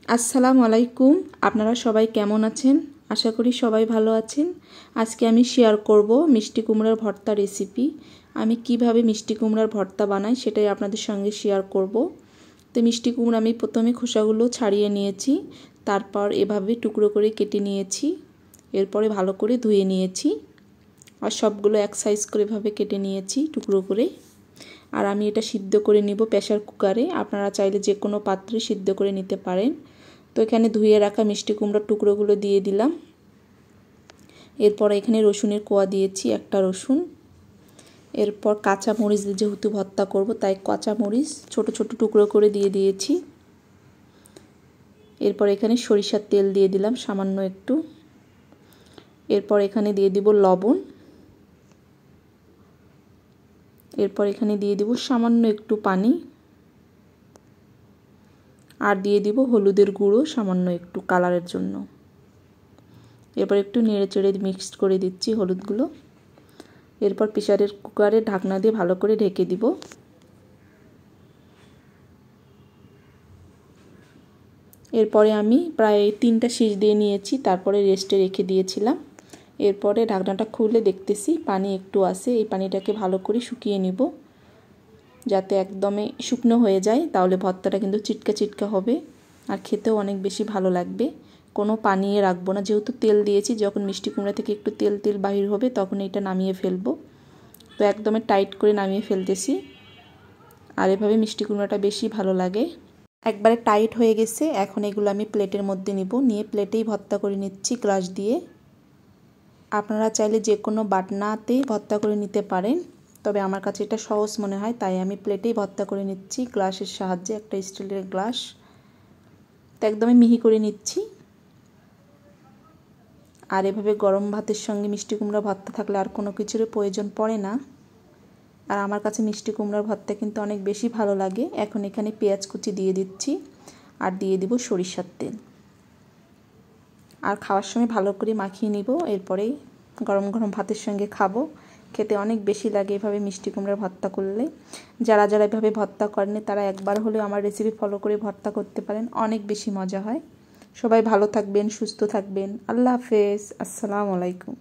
আসসালামু আলাইকুম। আপনারা সবাই কেমন আছেন? আশা করি সবাই ভালো আছেন। আজকে আমি শেয়ার করব মিষ্টি কুমড়ার ভর্তা রেসিপি। আমি কিভাবে মিষ্টি কুমড়ার ভর্তা বানাই সেটাই আপনাদের সঙ্গে শেয়ার করব। তো মিষ্টি কুমড়া আমি প্রথমে খোসাগুলো ছাড়িয়ে নিয়েছি, তারপর এভাবে টুকরো করে কেটে নিয়েছি, এরপরে ভালো করে ধুয়ে নিয়েছি আর সবগুলো এক সাইজ করে এভাবে কেটে নিয়েছি টুকরো করে। আর আমি এটা সিদ্ধ করে নিব প্রেসার কুকারে। আপনারা চাইলে যে কোনো পাত্রে সিদ্ধ করে নিতে পারেন। তো এখানে ধুয়ে রাখা মিষ্টি কুমড়ার টুকরোগুলো দিয়ে দিলাম। এরপর এখানে রসুনের কোয়া দিয়েছি, একটা রসুন। এরপর কাঁচা মরিচ যেহেতু ভর্তা করব তাই কাঁচা মরিচ ছোট ছোট টুকরো করে দিয়ে দিয়েছি। এরপর এখানে সরিষার তেল দিয়ে দিলাম সামান্য একটু। এরপর এখানে দিয়ে দিব লবণ। এরপর এখানে দিয়ে দিব সামান্য একটু পানি আর দিয়ে দিব হলুদের গুঁড়ো সামান্য একটু কালারের জন্য। এরপর একটু নেড়ে চেড়ে মিক্সড করে দিচ্ছি হলুদগুলো। এরপর প্রেসারের কুকারে ঢাকনা দিয়ে ভালো করে ঢেকে দিব। এরপরে আমি প্রায় 3টা সিজ দিয়ে নিয়েছি, তারপরে রেস্টে রেখে দিয়েছিলাম। এরপরে ঢাকনাটা খুলে দেখতেছি পানি একটু আছে, এই পানিটাকে ভালো করে শুকিয়ে নিব যাতে একদমই শুকনো হয়ে যায়, তাহলে ভর্তাটা কিন্তু চিটকা চিটকা হবে আর খেতেও অনেক বেশি ভালো লাগবে। কোনো পানি রাখবো না, যেহেতু তেল দিয়েছি, যখন মিষ্টি কুমড়া থেকে একটু তেল তেল বাহির হবে তখন এটা নামিয়ে ফেলবো। তো একদমই টাইট করে নামিয়ে ফেলতেছি। আর এভাবে মিষ্টি কুমড়াটা বেশি ভালো লাগে। একবারে টাইট হয়ে গেছে। এখন এগুলো আমি প্লেটের মধ্যে নিব, নিয়ে প্লেটেই ভর্তা করে নিচ্ছি গ্লাস দিয়ে। আপনারা চাইলে যে কোনো বাটনাতেই ভর্তা করে নিতে পারেন, তবে আমার কাছে এটা সহজ মনে হয় তাই আমি প্লেটেই ভর্তা করে নিচ্ছি গ্লাসের সাহায্যে, একটা স্টিলের গ্লাস। তো একদমই মিহি করে নিচ্ছি। আর এভাবে গরম ভাতের সঙ্গে মিষ্টি কুমড়া ভর্তা থাকলে আর কোনো কিছুর প্রয়োজন পড়ে না। আর আমার কাছে মিষ্টি কুমড়ার ভর্তা কিন্তু অনেক বেশি ভালো লাগে। এখন এখানে পেঁয়াজ কুচি দিয়ে দিচ্ছি আর দিয়ে দিব সরিষার তেল। আর খাওয়ার সময় ভালো করে মাখিয়ে নিব, এরপরেই গরম গরম ভাতের সঙ্গে খাবো। খেতে অনেক বেশি লাগে এভাবে মিষ্টি কুমড়ার ভর্তা করলে। যারা যারা এভাবে ভর্তা করেন তারা একবার হলেও আমার রেসিপি ফলো করে ভর্তা করতে পারেন, অনেক বেশি মজা হয়। সবাই ভালো থাকবেন, সুস্থ থাকবেন। আল্লাহ হাফেজ। আসসালামু আলাইকুম।